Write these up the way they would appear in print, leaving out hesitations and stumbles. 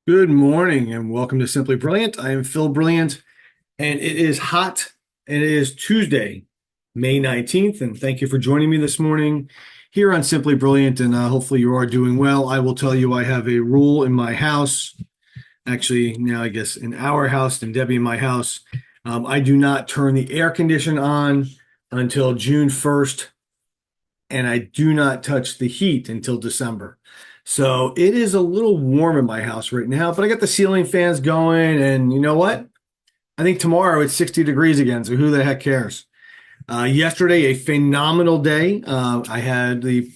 Good morning and welcome to Simply Brilliant. I am Phil Brilliant and it is hot and it is Tuesday, May 19th. And thank you for joining me this morning here on Simply Brilliant. And hopefully you are doing well. I will tell you, I have a rule in my house, actually, now I guess in our house and Debbie in my house. I do not turn the air condition on until June 1st, and I do not touch the heat until December. So it is a little warm in my house right now, but I got the ceiling fans going, and you know what? I think tomorrow it's 60 degrees again, so who the heck cares? Yesterday, a phenomenal day. I had the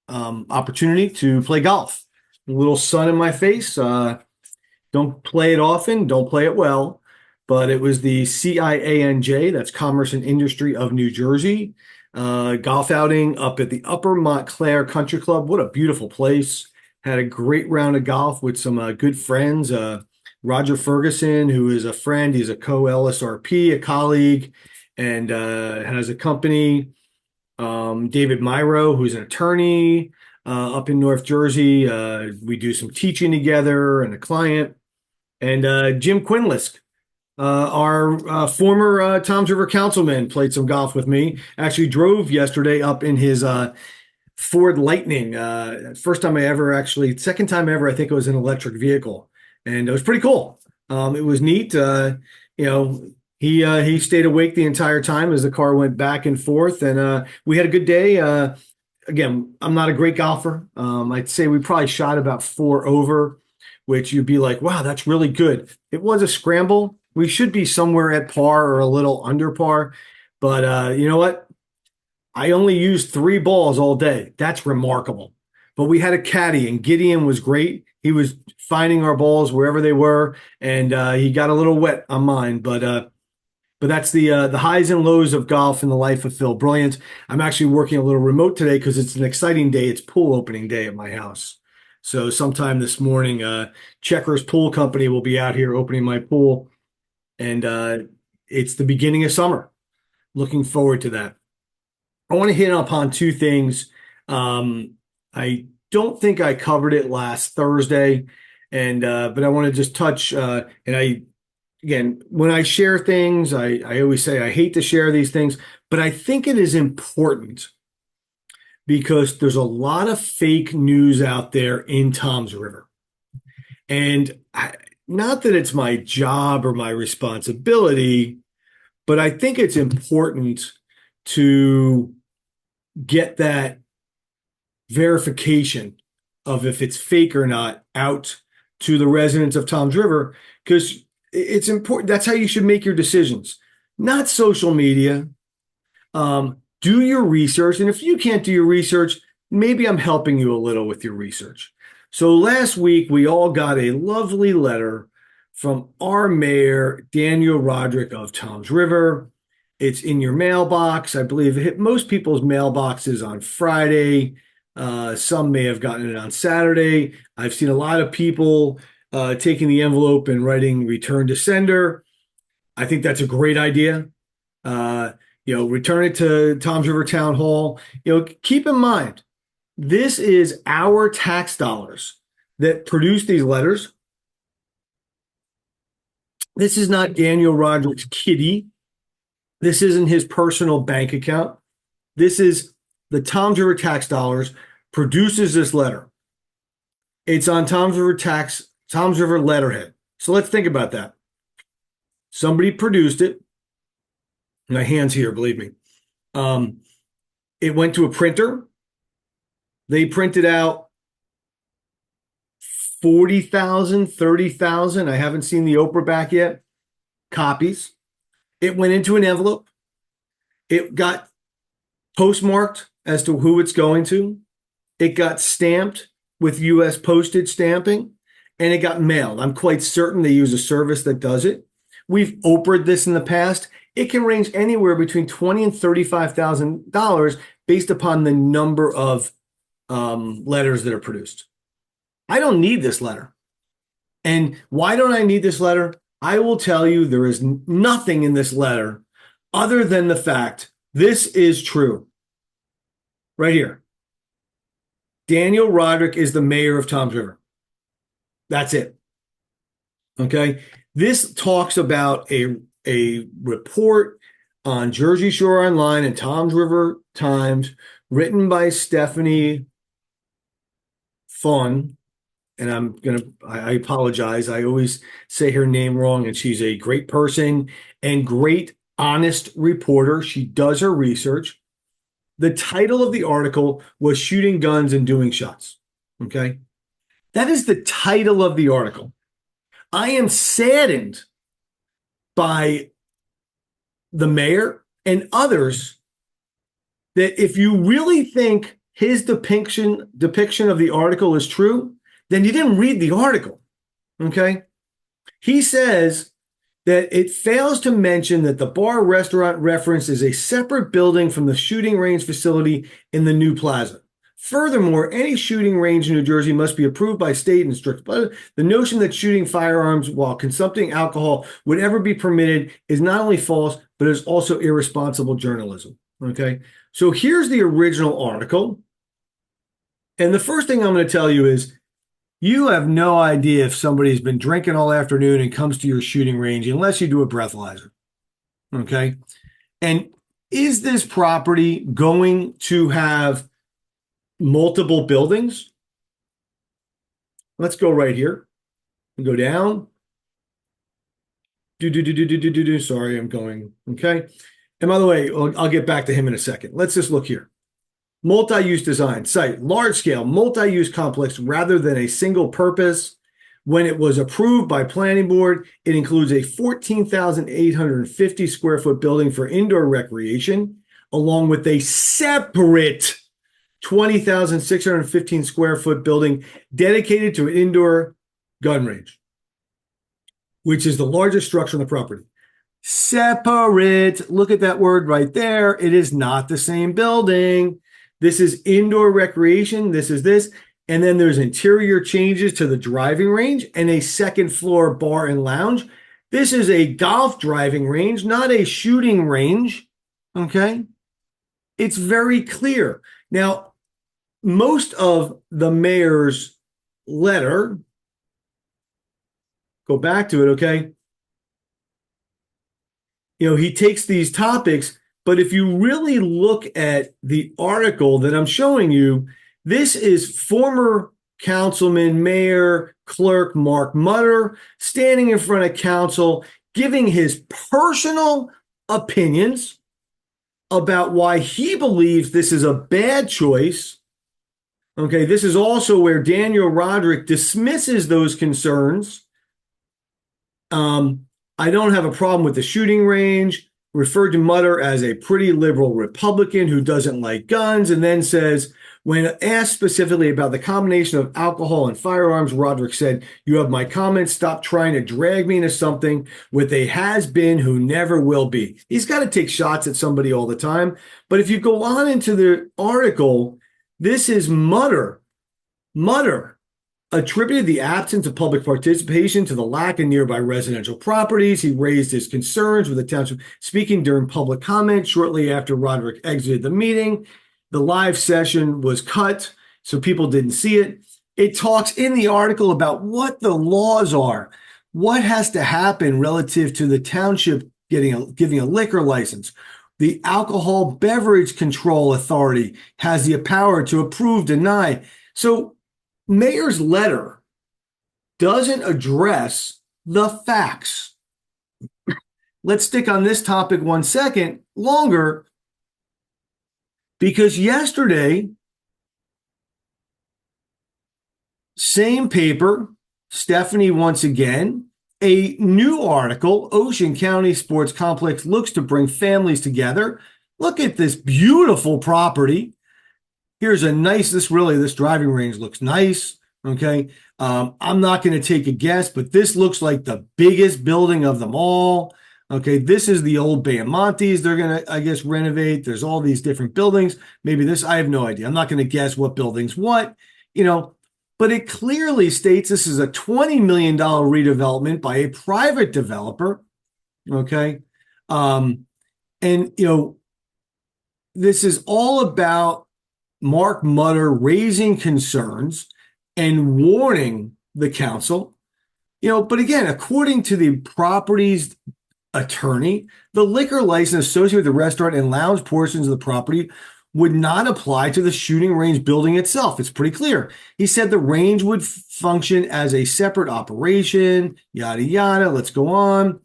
opportunity to play golf. A little sun in my face. Don't play it often, don't play it well, but it was the CIANJ, that's Commerce and Industry of New Jersey, golf outing up at the Upper Montclair Country Club. What a beautiful place. Had a great round of golf with some good friends. Roger Ferguson, who is a friend, he's a co-LSRP, a colleague, and has a company. David Myro, who's an attorney up in North Jersey. We do some teaching together and a client. And Jim Quinlisk, our former Toms River councilman, played some golf with me. Actually drove yesterday up in his Ford Lightning. First time I ever actually, second time ever, I think it was an electric vehicle. And it was pretty cool. It was neat. You know, he stayed awake the entire time as the car went back and forth. And we had a good day. Again, I'm not a great golfer. I'd say we probably shot about four over, which you'd be like, wow, that's really good. It was a scramble. We should be somewhere at par or a little under par. But you know what? I only used three balls all day. That's remarkable. But we had a caddy, and Gideon was great. He was finding our balls wherever they were, and he got a little wet on mine. But that's the highs and lows of golf in the life of Phil Brilliant. I'm actually working a little remote today because it's an exciting day. It's pool opening day at my house. So sometime this morning, Checkers Pool Company will be out here opening my pool, and it's the beginning of summer. Looking forward to that. I want to hit upon two things. I don't think I covered it last Thursday, and but I want to just touch. And I again, when I share things, I always say I hate to share these things, but I think it is important because there's a lot of fake news out there in Toms River. And not that it's my job or my responsibility, but I think it's important to get that verification of if it's fake or not out to the residents of Toms River, because it's important. That's how you should make your decisions, not social media. Do your research. And if you can't do your research, maybe I'm helping you a little with your research. So last week, we all got a lovely letter from our mayor, Daniel Rodrick of Toms River. It's in your mailbox. I believe it hit most people's mailboxes on Friday. Some may have gotten it on Saturday. I've seen a lot of people taking the envelope and writing return to sender. I think that's a great idea. Return it to Toms River Town Hall. Keep in mind, this is our tax dollars that produce these letters. This is not Daniel Roderick's kitty. This isn't his personal bank account. This is the Toms River tax dollars produces this letter. It's on Toms River letterhead. So let's think about that. Somebody produced it. My hand's here, believe me. It went to a printer. They printed out 40,000, 30,000. I haven't seen the Oprah back yet. Copies. It went into an envelope. It got postmarked as to who it's going to. It got stamped with U.S. postage stamping, and it got mailed. I'm quite certain they use a service that does it. We've Oprah'd this in the past. It can range anywhere between $20,000 and $35,000 based upon the number of letters that are produced. I don't need this letter. And why don't I need this letter? I will tell you, there is nothing in this letter other than the fact this is true. Right here. Daniel Rodrick is the mayor of Toms River. That's it. Okay. This talks about a report on Jersey Shore Online and Toms River Times, written by Stephanie Fun. And I apologize. I always say her name wrong, and she's a great person and great, honest reporter. She does her research. The title of the article was Shooting Guns and Doing Shots. Okay. That is the title of the article. I am saddened by the mayor and others that if you really think his depiction of the article is true, then you didn't read the article. Okay. He says that it fails to mention that the bar restaurant referenced is a separate building from the shooting range facility in the new plaza. Furthermore, any shooting range in New Jersey must be approved by state and strict. But the notion that shooting firearms while consuming alcohol would ever be permitted is not only false, but is also irresponsible journalism. Okay. So here's the original article. And the first thing I'm going to tell you is you have no idea if somebody's been drinking all afternoon and comes to your shooting range unless you do a breathalyzer. Okay. And is this property going to have multiple buildings? Let's go right here and go down. Sorry, I'm going. Okay. And by the way, I'll get back to him in a second. Let's just look here. Multi-use design, site, large-scale, multi-use complex rather than a single purpose. When it was approved by planning board, it includes a 14,850 square foot building for indoor recreation, along with a separate 20,615 square foot building dedicated to an indoor gun range, which is the largest structure on the property. Separate. Look at that word right there. It is not the same building. This is indoor recreation. This is this. And then there's interior changes to the driving range and a second floor bar and lounge. This is a golf driving range, not a shooting range. Okay. It's very clear. Now, most of the mayor's letter, go back to it. Okay. He takes these topics. But if you really look at the article that I'm showing you, this is former councilman, mayor, clerk Mark Mutter standing in front of council, giving his personal opinions about why he believes this is a bad choice. Okay, this is also where Daniel Rodrick dismisses those concerns. I don't have a problem with the shooting range. Referred to Mutter as a pretty liberal Republican who doesn't like guns, and then says, when asked specifically about the combination of alcohol and firearms, Rodrick said, "You have my comments. Stop trying to drag me into something with a has-been who never will be." He's got to take shots at somebody all the time. But if you go on into the article, this is Mutter. Mutter attributed the absence of public participation to the lack of nearby residential properties. He raised his concerns with the township speaking during public comment shortly after Rodrick exited the meeting. The live session was cut, so people didn't see it. It talks in the article about what the laws are, what has to happen relative to the township giving a liquor license. The Alcohol Beverage Control Authority has the power to approve, deny. So mayor's letter doesn't address the facts. Let's stick on this topic 1 second longer, because yesterday, same paper, Stephanie once again, a new article, Ocean County Sports Complex looks to bring families together. Look at this beautiful property. Here's a nice, this driving range looks nice. Okay. I'm not going to take a guess, but this looks like the biggest building of them all. Okay. This is the old Bayamontes. They're going to, I guess, renovate. There's all these different buildings. Maybe this, I have no idea. I'm not going to guess what building's what, but it clearly states this is a $20 million redevelopment by a private developer. Okay. This is all about Mark Mutter raising concerns and warning the council. But again, according to the property's attorney, the liquor license associated with the restaurant and lounge portions of the property would not apply to the shooting range building itself. It's pretty clear. He said the range would function as a separate operation, yada, yada. Let's go on.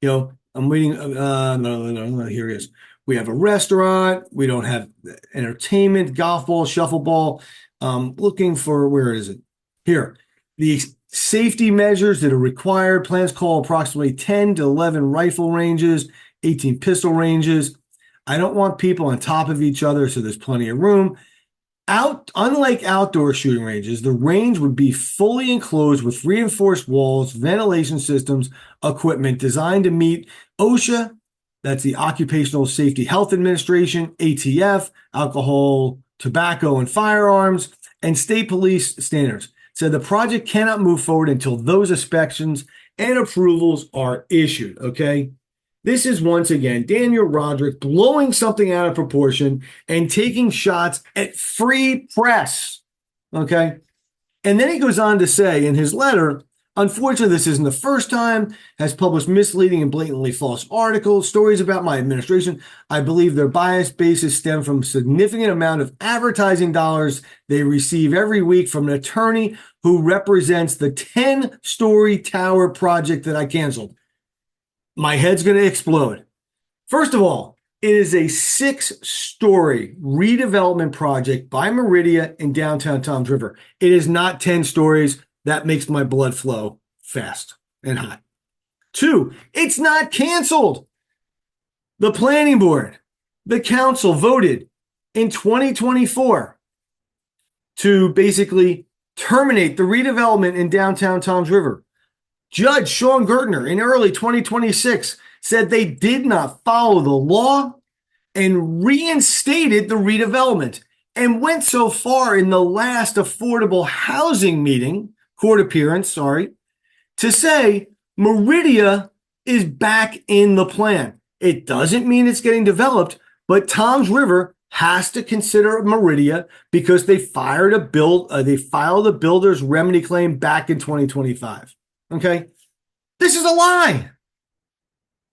I'm waiting. No, here it is. We have a restaurant. We don't have entertainment, golf ball, shuffleball. Looking for, where is it? Here. The safety measures that are required. Plans call approximately 10 to 11 rifle ranges, 18 pistol ranges. I don't want people on top of each other, so there's plenty of room. Unlike outdoor shooting ranges, the range would be fully enclosed with reinforced walls, ventilation systems, equipment designed to meet OSHA, that's the Occupational Safety Health Administration, ATF, alcohol, tobacco, and firearms, and state police standards. So the project cannot move forward until those inspections and approvals are issued, okay? This is once again Daniel Rodrick blowing something out of proportion and taking shots at free press, okay? And then he goes on to say in his letter, unfortunately, this isn't the first time, has published misleading and blatantly false articles, stories about my administration. I believe their bias basis stem from a significant amount of advertising dollars they receive every week from an attorney who represents the 10-story tower project that I canceled. My head's going to explode. First of all, it is a 6-story redevelopment project by Meridia in downtown Toms River. It is not 10 stories. That makes my blood flow fast and hot. 2, it's not canceled. The planning board, the council voted in 2024 to basically terminate the redevelopment in downtown Toms River. Judge Sean Gertner in early 2026 said they did not follow the law and reinstated the redevelopment, and went so far in the last affordable housing meeting, court appearance, to say Meridia is back in the plan. It doesn't mean it's getting developed, but Toms River has to consider Meridia because they filed a builder's remedy claim back in 2025. Okay, this is a lie.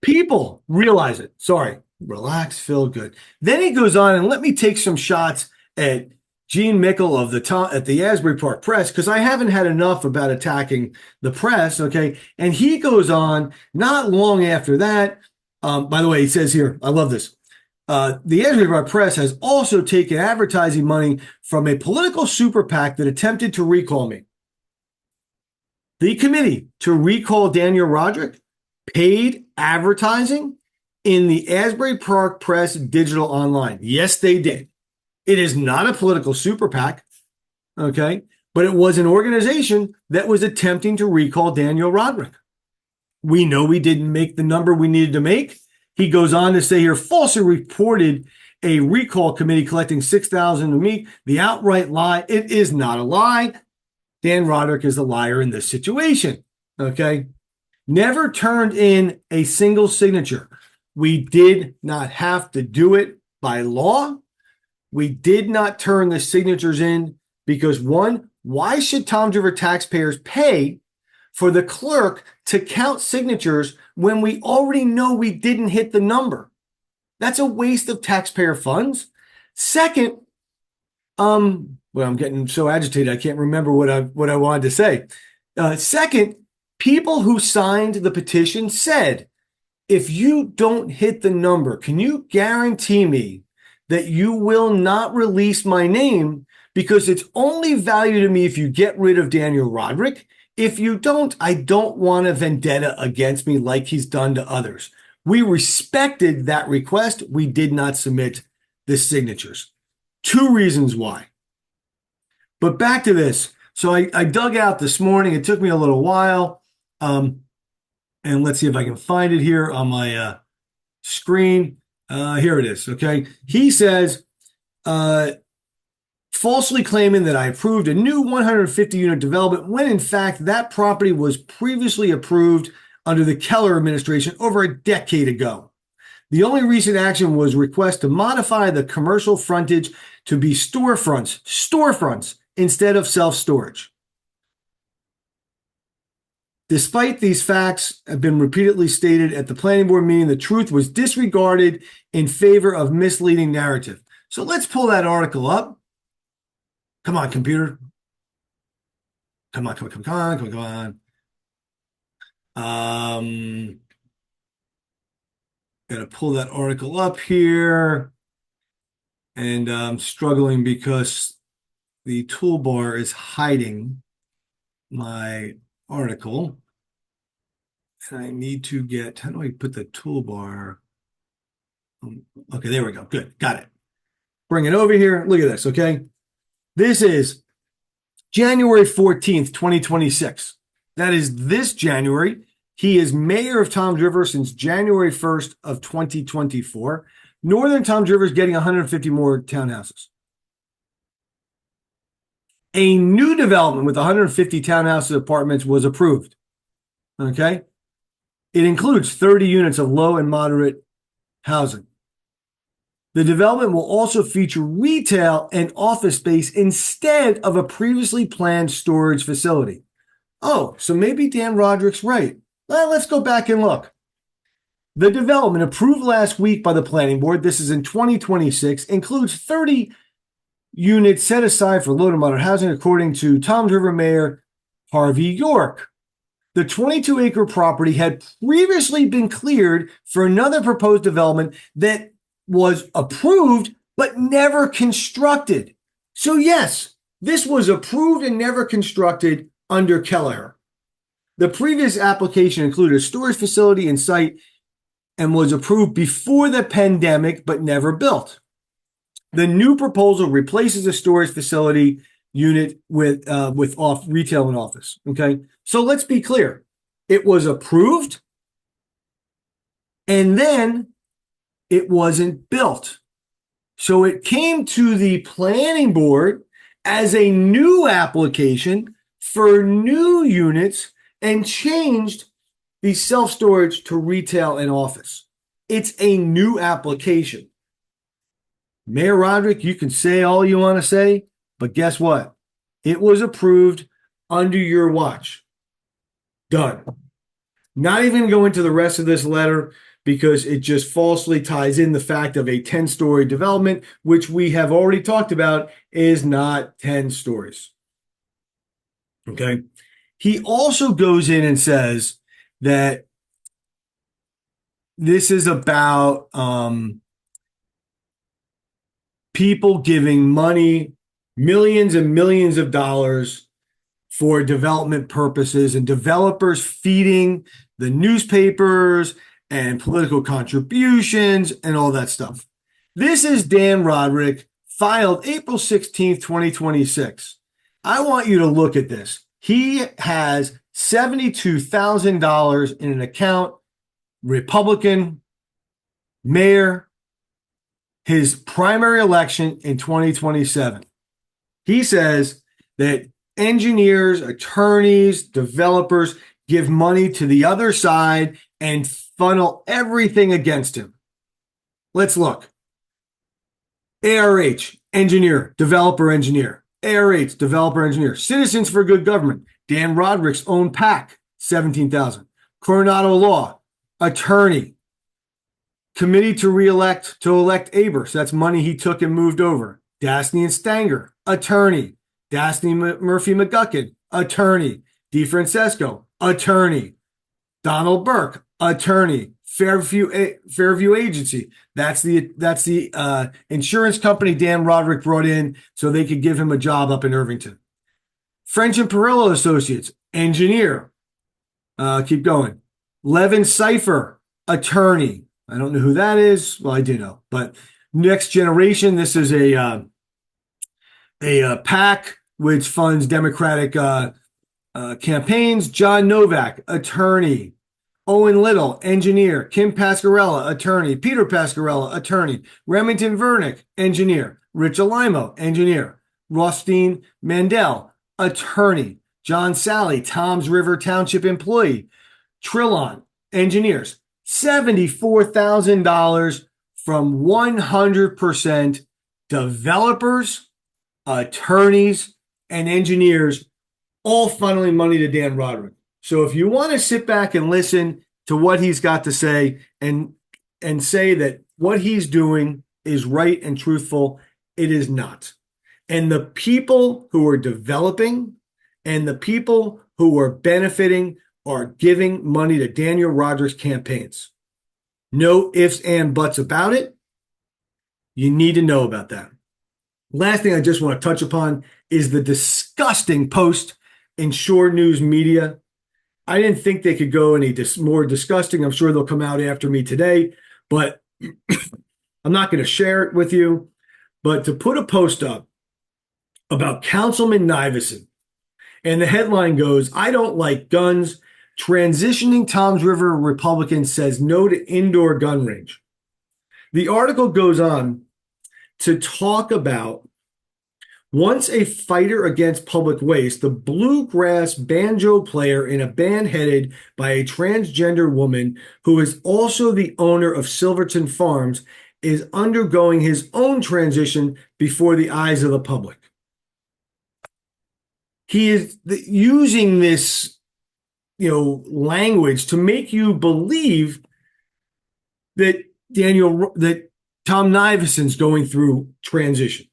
People realize it. Relax, feel good. Then he goes on and let me take some shots at Gene Mickle at the Asbury Park Press, because I haven't had enough about attacking the press. Okay, and he goes on not long after that. By the way, he says here, I love this. The Asbury Park Press has also taken advertising money from a political super PAC that attempted to recall me. The committee to recall Daniel Rodrick paid advertising in the Asbury Park Press digital online. Yes, they did. It is not a political super PAC, okay? But it was an organization that was attempting to recall Daniel Rodrick. We know we didn't make the number we needed to make. He goes on to say here, falsely reported a recall committee collecting $6,000 a week. The outright lie. It is not a lie. Dan Rodrick is the liar in this situation, okay? Never turned in a single signature. We did not have to do it by law. We did not turn the signatures in because, one, why should Toms River taxpayers pay for the clerk to count signatures when we already know we didn't hit the number? That's a waste of taxpayer funds. Second, well, I'm getting so agitated, I can't remember what I wanted to say. Second, people who signed the petition said, if you don't hit the number, can you guarantee me that you will not release my name, because it's only value to me if you get rid of Daniel Rodrick. If you don't, I don't want a vendetta against me like he's done to others. We respected that request. We did not submit the signatures. 2 reasons why. But back to this. So I dug out this morning. It took me a little while. And let's see if I can find it here on my screen. Here it is. Okay. He says, falsely claiming that I approved a new 150-unit development when in fact that property was previously approved under the Keller administration over a decade ago. The only recent action was request to modify the commercial frontage to be storefronts instead of self-storage. Despite these facts have been repeatedly stated at the planning board meeting, the truth was disregarded in favor of misleading narrative. So let's pull that article up. Come on, computer. Come on, come on, come on, come on, come on. Gotta pull that article up here. And I'm struggling because the toolbar is hiding my article. And I need to get, how do I put the toolbar? Okay, there we go. Good. Got it. Bring it over here. Look at this, okay? This is January 14th, 2026. That is this January. He is mayor of Toms River since January 1st of 2024. Northern Toms River is getting 150 more townhouses. A new development with 150 townhouses apartments was approved. Okay? It includes 30 units of low and moderate housing. The development will also feature retail and office space instead of a previously planned storage facility. Oh, so maybe Dan Rodrick's right. Well, let's go back and look. The development approved last week by the planning board, this is in 2026, includes 30 units set aside for low to moderate housing, according to Toms River Mayor Harvey York. The 22-acre property had previously been cleared for another proposed development that was approved but never constructed. So yes, this was approved and never constructed under Kelleher. The previous application included a storage facility and site and was approved before the pandemic but never built. The new proposal replaces a storage facility unit with off retail and office. Okay, so let's be clear. It was approved and then it wasn't built. So it came to the planning board as a new application for new units and changed the self-storage to retail and office. It's a new application. Mayor Rodrick, you can say all you want to say, but guess what? It was approved under your watch. Done. Not even go into the rest of this letter because it just falsely ties in the fact of a 10-story development, which we have already talked about is not 10 stories. Okay. He also goes in and says that this is about people giving money, millions and millions of dollars for development purposes and developers feeding the newspapers and political contributions and all that stuff. This is Dan Rodrick, filed April 16th, 2026. I want you to look at this. He has $72,000 in an account, Republican mayor, his primary election in 2027. He says that engineers, attorneys, developers give money to the other side and funnel everything against him. Let's look. ARH, engineer, developer engineer. ARH, developer engineer. Citizens for Good Government, Dan Rodrick's own PAC, $17,000. Coronado Law, attorney. Committee to elect Abers. That's money he took and moved over. Dasney and Stanger, attorney. Dasney Murphy McGuckin, attorney. DeFrancesco, attorney. Donald Burke, attorney. Fairview Agency. That's the insurance company Dan Rodrick brought in so they could give him a job up in Irvington. French and Perillo Associates, engineer. Keep going. Levin Cipher, attorney. I don't know who that is. Well, I do know. But Next Generation, this is a PAC which funds Democratic campaigns. John Novak, attorney. Owen Little, engineer. Kim Pascarella, attorney. Peter Pascarella, attorney. Remington Vernick, engineer. Rich Alimo, engineer. Rothstein Mandel, attorney. John Sally, Toms River Township employee. Trillon, engineers. $74,000 from 100% developers, attorneys, and engineers, all funneling money to Dan Rodrick. So if you want to sit back and listen to what he's got to say and say that what he's doing is right and truthful, it is not. And the people who are developing and the people who are benefiting are giving money to Daniel Rodrick's campaigns. No ifs and buts about it. You need to know about that. Last thing I just want to touch upon is the disgusting post in Shore News Media. I didn't think they could go any more disgusting. I'm sure they'll come out after me today, but I'm not going to share it with you. But to put a post up about Councilman Nivison, and the headline goes, "I don't like guns. Transitioning Toms River Republican says no to indoor gun range." The article goes on to talk about once a fighter against public waste, the bluegrass banjo player in a band headed by a transgender woman who is also the owner of Silverton Farms is undergoing his own transition before the eyes of the public. He is using this, language to make you believe that Tom Nivison's going through transition.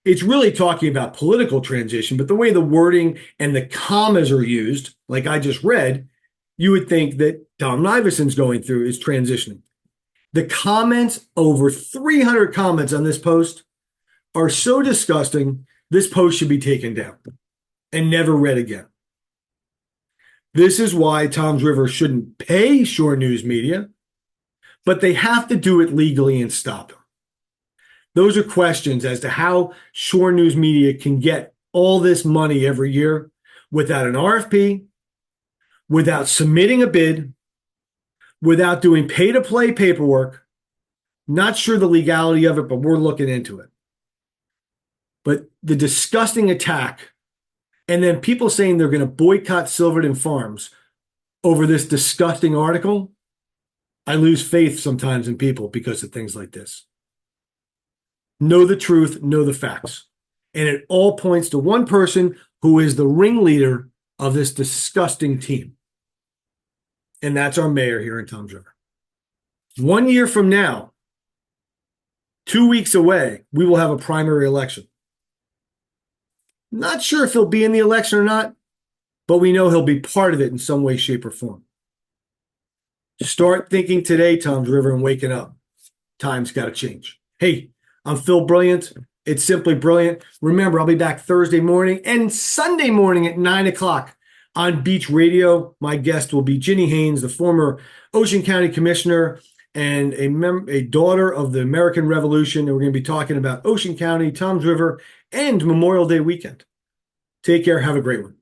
It's really talking about political transition, but the way the wording and the commas are used, like I just read, you would think that Tom Nivison's going through is transitioning. The comments, over 300 comments on this post, are so disgusting, this post should be taken down and never read again. This is why Toms River shouldn't pay Shore News Media, but they have to do it legally and stop them. Those are questions as to how Shore News Media can get all this money every year without an RFP, without submitting a bid, without doing pay-to-play paperwork. Not sure the legality of it, but we're looking into it. But the disgusting attack, and then people saying they're going to boycott Silverton Farms over this disgusting article, I lose faith sometimes in people because of things like this. Know the truth, know the facts. And it all points to one person who is the ringleader of this disgusting team. And that's our mayor here in Toms River. 1 year from now, 2 weeks away, we will have a primary election. Not sure if he'll be in the election or not, but we know he'll be part of it in some way, shape, or form. Start thinking today, Toms River, and waking up. Time's got to change. Hey, I'm Phil Brilliant. It's simply brilliant. Remember, I'll be back Thursday morning and Sunday morning at 9 o'clock on Beach Radio. My guest will be Ginny Haynes, the former Ocean County Commissioner and a daughter of the American Revolution. And we're going to be talking about Ocean County, Toms River, and Memorial Day weekend. Take care. Have a great one.